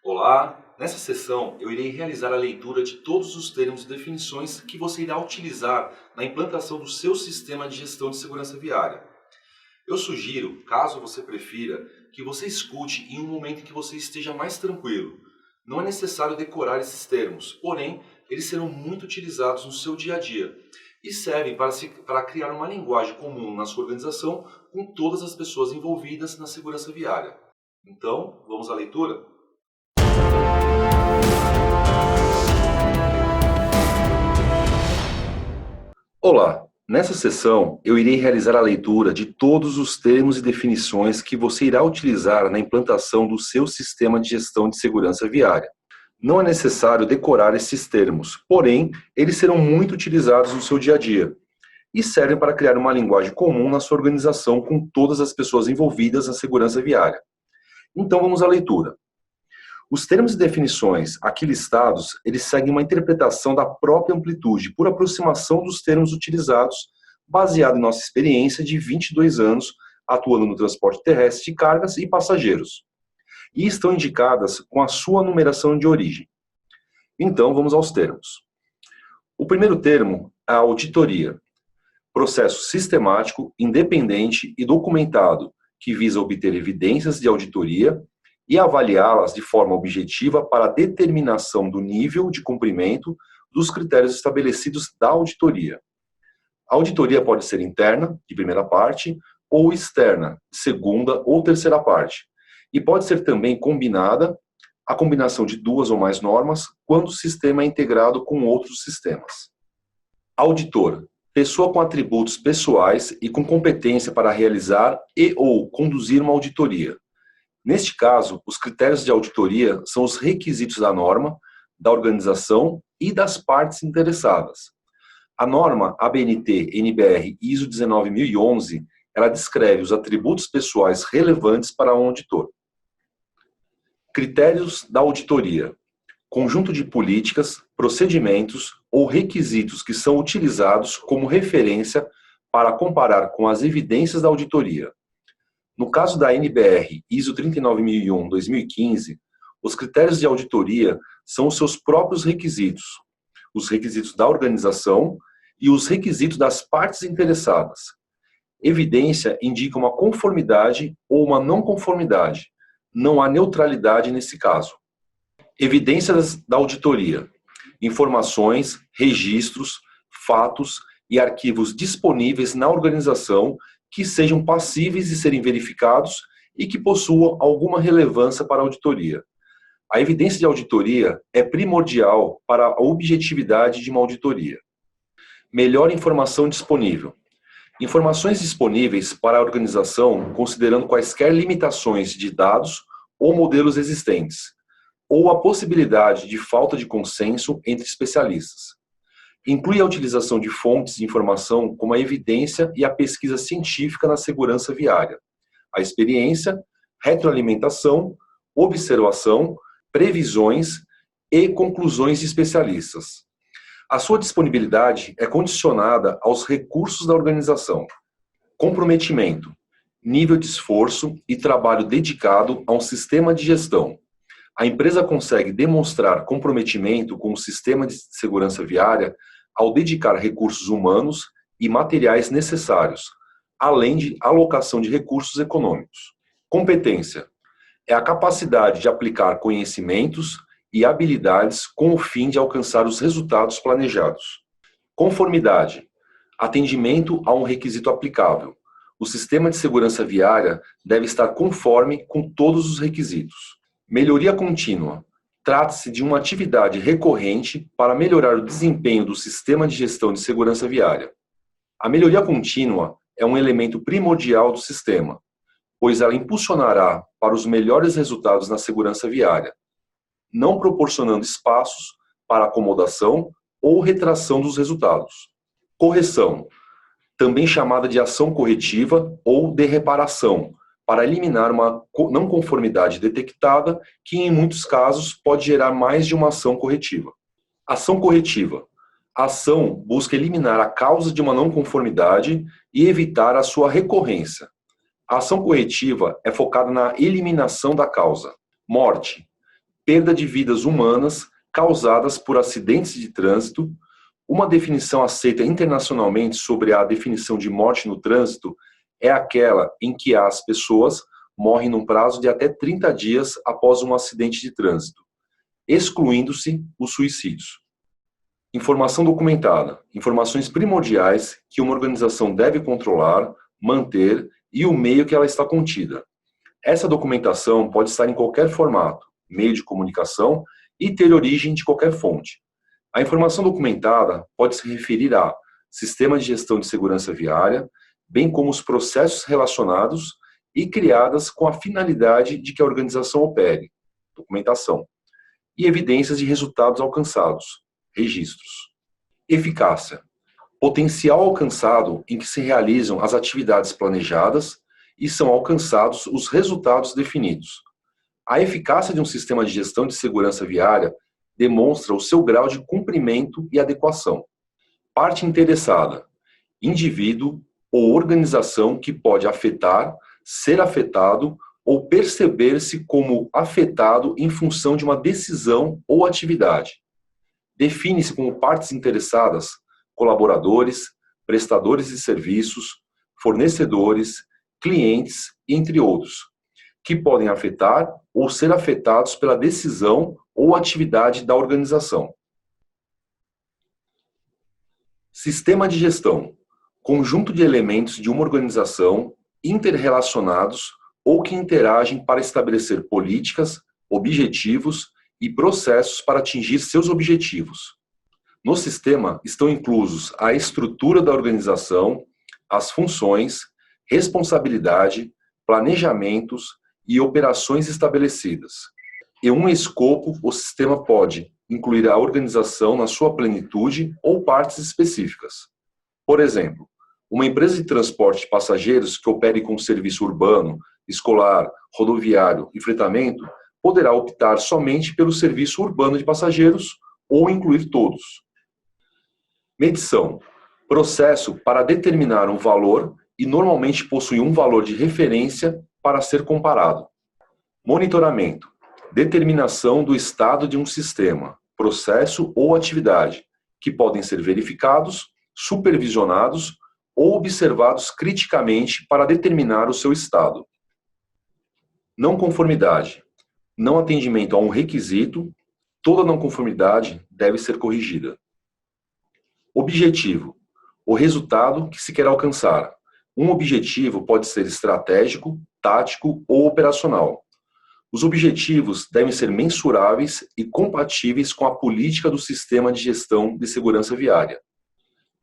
Olá! Nessa sessão, eu irei realizar a leitura de todos os termos e definições que você irá utilizar na implantação do seu sistema de gestão de segurança viária. Eu sugiro, caso você prefira, que você escute em um momento em que você esteja mais tranquilo. Não é necessário decorar esses termos, porém, eles serão muito utilizados no seu dia a dia e servem para criar uma linguagem comum na sua organização com todas as pessoas envolvidas na segurança viária. Então, vamos à leitura? Olá! Nessa sessão, eu irei realizar a leitura de todos os termos e definições que você irá utilizar na implantação do seu sistema de gestão de segurança viária. Não é necessário decorar esses termos, porém, eles serão muito utilizados no seu dia a dia e servem para criar uma linguagem comum na sua organização com todas as pessoas envolvidas na segurança viária. Então, vamos à leitura. Os termos e definições aqui listados, eles seguem uma interpretação da própria amplitude por aproximação dos termos utilizados, baseado em nossa experiência de 22 anos atuando no transporte terrestre de cargas e passageiros. E estão indicadas com a sua numeração de origem. Então, vamos aos termos. O primeiro termo é a auditoria. Processo sistemático, independente e documentado que visa obter evidências de auditoria e avaliá-las de forma objetiva para a determinação do nível de cumprimento dos critérios estabelecidos da auditoria. A auditoria pode ser interna, de primeira parte, ou externa, de segunda ou terceira parte, e pode ser também combinada, a combinação de duas ou mais normas, quando o sistema é integrado com outros sistemas. Auditor, pessoa com atributos pessoais e com competência para realizar e ou conduzir uma auditoria. Neste caso, os critérios de auditoria são os requisitos da norma, da organização e das partes interessadas. A norma ABNT-NBR ISO 19011, ela descreve os atributos pessoais relevantes para um auditor. Critérios da auditoria. Conjunto de políticas, procedimentos ou requisitos que são utilizados como referência para comparar com as evidências da auditoria. No caso da NBR ISO 39001-2015, os critérios de auditoria são os seus próprios requisitos, os requisitos da organização e os requisitos das partes interessadas. Evidência indica uma conformidade ou uma não conformidade. Não há neutralidade nesse caso. Evidências da auditoria. Informações, registros, fatos e arquivos disponíveis na organização que sejam passíveis de serem verificados e que possuam alguma relevância para a auditoria. A evidência de auditoria é primordial para a objetividade de uma auditoria. Melhor informação disponível. Informações disponíveis para a organização considerando quaisquer limitações de dados ou modelos existentes, ou a possibilidade de falta de consenso entre especialistas. Inclui a utilização de fontes de informação como a evidência e a pesquisa científica na segurança viária, a experiência, retroalimentação, observação, previsões e conclusões de especialistas. A sua disponibilidade é condicionada aos recursos da organização. Comprometimento, nível de esforço e trabalho dedicado a um sistema de gestão. A empresa consegue demonstrar comprometimento com o sistema de segurança viária ao dedicar recursos humanos e materiais necessários, além de alocação de recursos econômicos. Competência é a capacidade de aplicar conhecimentos e habilidades com o fim de alcançar os resultados planejados. Conformidade, atendimento a um requisito aplicável. O sistema de segurança viária deve estar conforme com todos os requisitos. Melhoria contínua. Trata-se de uma atividade recorrente para melhorar o desempenho do sistema de gestão de segurança viária. A melhoria contínua é um elemento primordial do sistema, pois ela impulsionará para os melhores resultados na segurança viária, não proporcionando espaços para acomodação ou retração dos resultados. Correção, também chamada de ação corretiva ou de reparação, para eliminar uma não conformidade detectada que, em muitos casos, pode gerar mais de uma ação corretiva. Ação corretiva. A ação busca eliminar a causa de uma não conformidade e evitar a sua recorrência. A ação corretiva é focada na eliminação da causa. Morte. perda de vidas humanas causadas por acidentes de trânsito. Uma definição aceita internacionalmente sobre a definição de morte no trânsito é aquela em que as pessoas morrem num prazo de até 30 dias após um acidente de trânsito, excluindo-se os suicídios. Informação documentada. Informações primordiais que uma organização deve controlar, manter e o meio que ela está contida. Essa documentação pode estar em qualquer formato, meio de comunicação e ter origem de qualquer fonte. A informação documentada pode se referir a sistema de gestão de segurança viária, bem como os processos relacionados e criadas com a finalidade de que a organização opere, documentação, e evidências de resultados alcançados, registros. Eficácia. Potencial alcançado em que se realizam as atividades planejadas e são alcançados os resultados definidos. A eficácia de um sistema de gestão de segurança viária demonstra o seu grau de cumprimento e adequação. Parte interessada. Indivíduo ou organização que pode afetar, ser afetado ou perceber-se como afetado em função de uma decisão ou atividade. Define-se como partes interessadas, colaboradores, prestadores de serviços, fornecedores, clientes, entre outros, que podem afetar ou ser afetados pela decisão ou atividade da organização. Sistema de gestão. Conjunto de elementos de uma organização interrelacionados ou que interagem para estabelecer políticas, objetivos e processos para atingir seus objetivos. No sistema estão inclusos a estrutura da organização, as funções, responsabilidade, planejamentos e operações estabelecidas. Em um escopo, o sistema pode incluir a organização na sua plenitude ou partes específicas. Por exemplo, uma empresa de transporte de passageiros que opere com serviço urbano, escolar, rodoviário e fretamento poderá optar somente pelo serviço urbano de passageiros ou incluir todos. Medição. Processo para determinar um valor e normalmente possui um valor de referência para ser comparado. Monitoramento. Determinação do estado de um sistema, processo ou atividade, que podem ser verificados, supervisionados ou observados criticamente para determinar o seu estado. Não conformidade. Não atendimento a um requisito, toda não conformidade deve ser corrigida. Objetivo. O resultado que se quer alcançar. Um objetivo pode ser estratégico, tático ou operacional. Os objetivos devem ser mensuráveis e compatíveis com a política do sistema de gestão de segurança viária.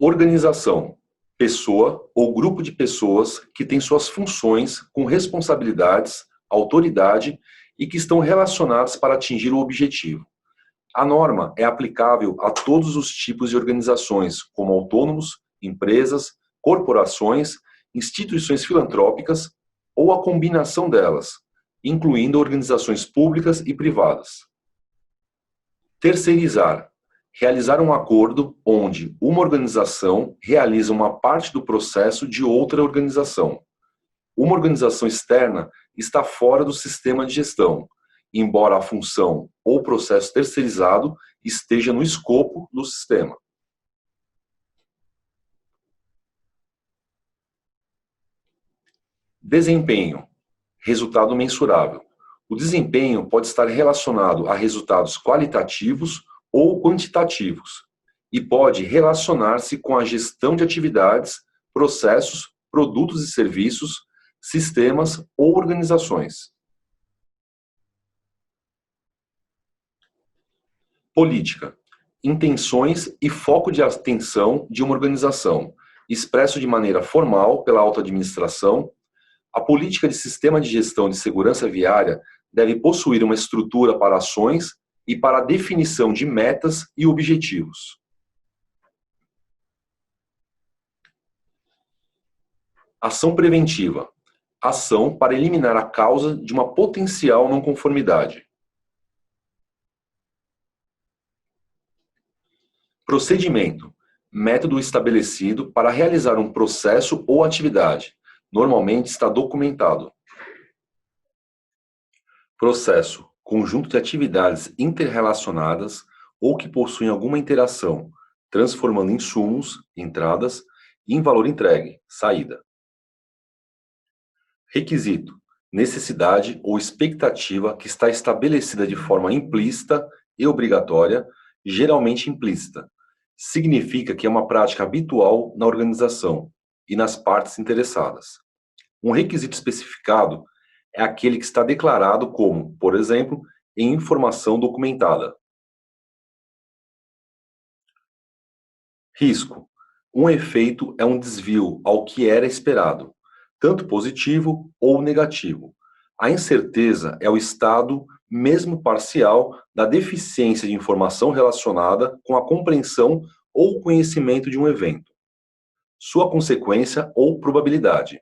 Organização. Pessoa ou grupo de pessoas que têm suas funções com responsabilidades, autoridade e que estão relacionadas para atingir o objetivo. A norma é aplicável a todos os tipos de organizações, como autônomos, empresas, corporações, instituições filantrópicas ou a combinação delas, incluindo organizações públicas e privadas. Terceirizar. Realizar um acordo onde uma organização realiza uma parte do processo de outra organização. Uma organização externa está fora do sistema de gestão, embora a função ou processo terceirizado esteja no escopo do sistema. Desempenho. Resultado mensurável. O desempenho pode estar relacionado a resultados qualitativos ou quantitativos e pode relacionar-se com a gestão de atividades, processos, produtos e serviços, sistemas ou organizações. Política. Intenções e foco de atenção de uma organização, expresso de maneira formal pela alta administração. A política de sistema de gestão de segurança viária deve possuir uma estrutura para ações e para a definição de metas e objetivos. Ação preventiva. Ação para eliminar a causa de uma potencial não conformidade. Procedimento. Método estabelecido para realizar um processo ou atividade. Normalmente está documentado. Processo. conjunto de atividades interrelacionadas ou que possuem alguma interação, transformando insumos, entradas, em valor entregue, saída. Requisito: necessidade ou expectativa que está estabelecida de forma implícita e obrigatória, geralmente implícita. Significa que é uma prática habitual na organização e nas partes interessadas. Um requisito especificado é aquele que está declarado como, por exemplo, em informação documentada. Risco: um efeito é um desvio ao que era esperado, tanto positivo ou negativo. A incerteza é o estado, mesmo parcial, da deficiência de informação relacionada com a compreensão ou conhecimento de um evento, sua consequência ou probabilidade.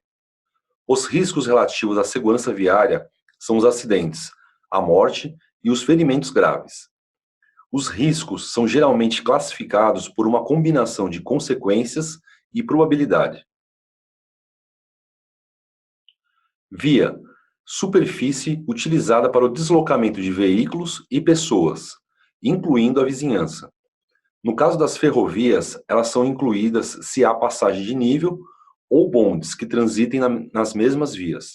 Os riscos relativos à segurança viária são os acidentes, a morte e os ferimentos graves. Os riscos são geralmente classificados por uma combinação de consequências e probabilidade. Via: superfície utilizada para o deslocamento de veículos e pessoas, incluindo a vizinhança. No caso das ferrovias, elas são incluídas se há passagem de nível ou bondes que transitem nas mesmas vias.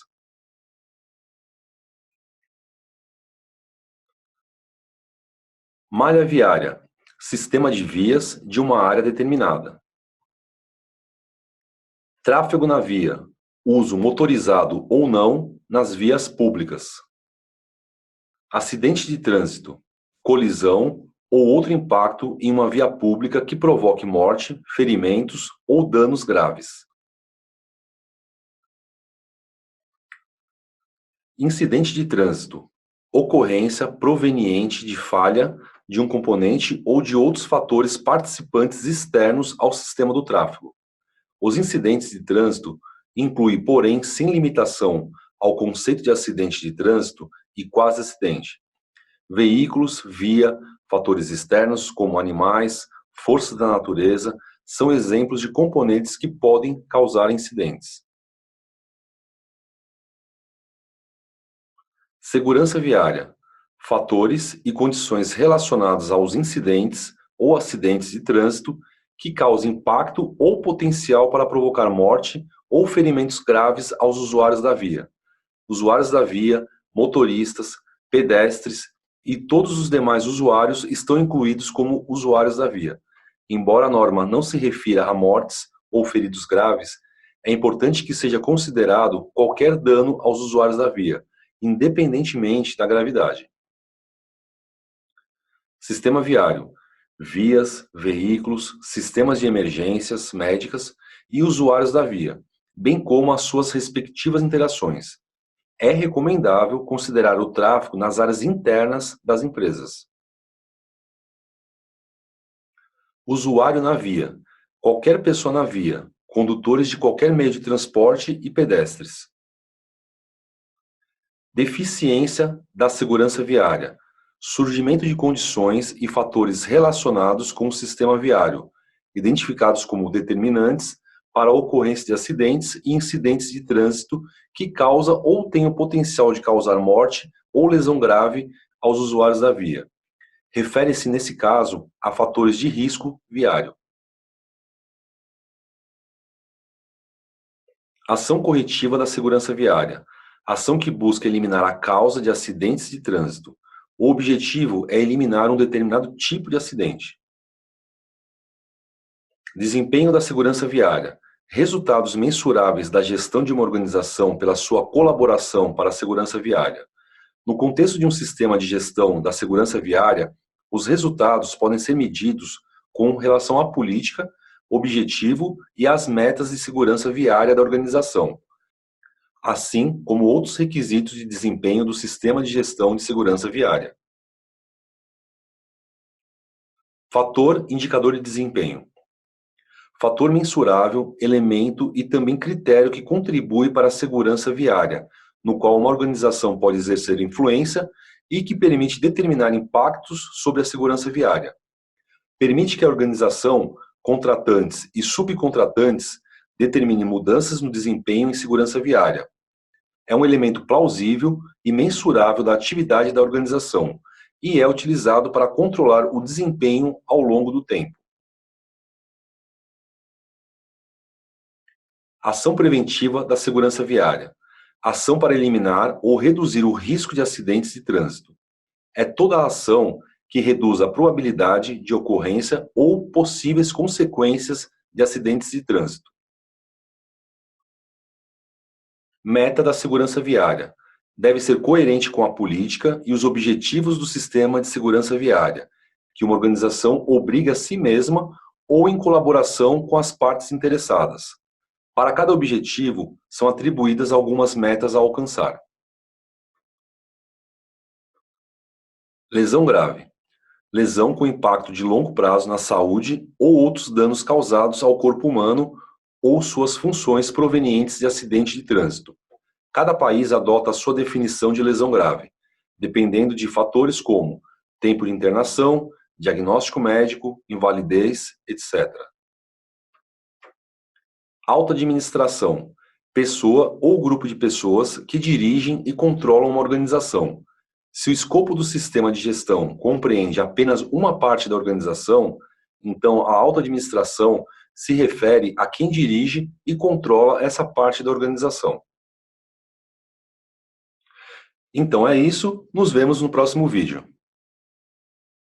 Malha viária: sistema de vias de uma área determinada. Tráfego na via: uso motorizado ou não nas vias públicas. Acidente de trânsito: colisão ou outro impacto em uma via pública que provoque morte, ferimentos ou danos graves. Incidente de trânsito: ocorrência proveniente de falha de um componente ou de outros fatores participantes externos ao sistema do tráfego. Os incidentes de trânsito incluem, porém, sem limitação ao conceito de acidente de trânsito e quase acidente, veículos, via, fatores externos como animais, forças da natureza, são exemplos de componentes que podem causar incidentes. Segurança viária: fatores e condições relacionados aos incidentes ou acidentes de trânsito que causam impacto ou potencial para provocar morte ou ferimentos graves aos usuários da via, motoristas, pedestres e todos os demais usuários estão incluídos como usuários da via. Embora a norma não se refira a mortes ou feridos graves, é importante que seja considerado qualquer dano aos usuários da via, independentemente da gravidade. Sistema viário: vias, veículos, sistemas de emergências médicas e usuários da via, bem como as suas respectivas interações. É recomendável considerar o tráfego nas áreas internas das empresas. Usuário na via: qualquer pessoa na via, condutores de qualquer meio de transporte e pedestres. Deficiência da segurança viária: surgimento de condições e fatores relacionados com o sistema viário, identificados como determinantes para a ocorrência de acidentes e incidentes de trânsito que causa ou tem o potencial de causar morte ou lesão grave aos usuários da via. Refere-se, nesse caso, a fatores de risco viário. Ação corretiva da segurança viária: ação que busca eliminar a causa de acidentes de trânsito. O objetivo é eliminar um determinado tipo de acidente. Desempenho da segurança viária: resultados mensuráveis da gestão de uma organização pela sua colaboração para a segurança viária. No contexto de um sistema de gestão da segurança viária, os resultados podem ser medidos com relação à política, objetivo e às metas de segurança viária da organização, assim como outros requisitos de desempenho do sistema de gestão de segurança viária. Fator indicador de desempenho: fator mensurável, elemento e também critério que contribui para a segurança viária, no qual uma organização pode exercer influência e que permite determinar impactos sobre a segurança viária. Permite que a organização, contratantes e subcontratantes determine mudanças no desempenho em segurança viária. É um elemento plausível e mensurável da atividade da organização e é utilizado para controlar o desempenho ao longo do tempo. Ação preventiva da segurança viária. Ação para eliminar ou reduzir o risco de acidentes de trânsito. É toda a ação que reduz a probabilidade de ocorrência ou possíveis consequências de acidentes de trânsito. Meta da segurança viária. Deve ser coerente com a política e os objetivos do sistema de segurança viária, que uma organização obriga a si mesma ou em colaboração com as partes interessadas. Para cada objetivo, são atribuídas algumas metas a alcançar. Lesão grave. Lesão com impacto de longo prazo na saúde ou outros danos causados ao corpo humano ou suas funções provenientes de acidente de trânsito. Cada país adota a sua definição de lesão grave, dependendo de fatores como tempo de internação, diagnóstico médico, invalidez, etc. Alta administração. Pessoa ou grupo de pessoas que dirigem e controlam uma organização. Se o escopo do sistema de gestão compreende apenas uma parte da organização, então a alta administração se refere a quem dirige e controla essa parte da organização. Então é isso, nos vemos no próximo vídeo.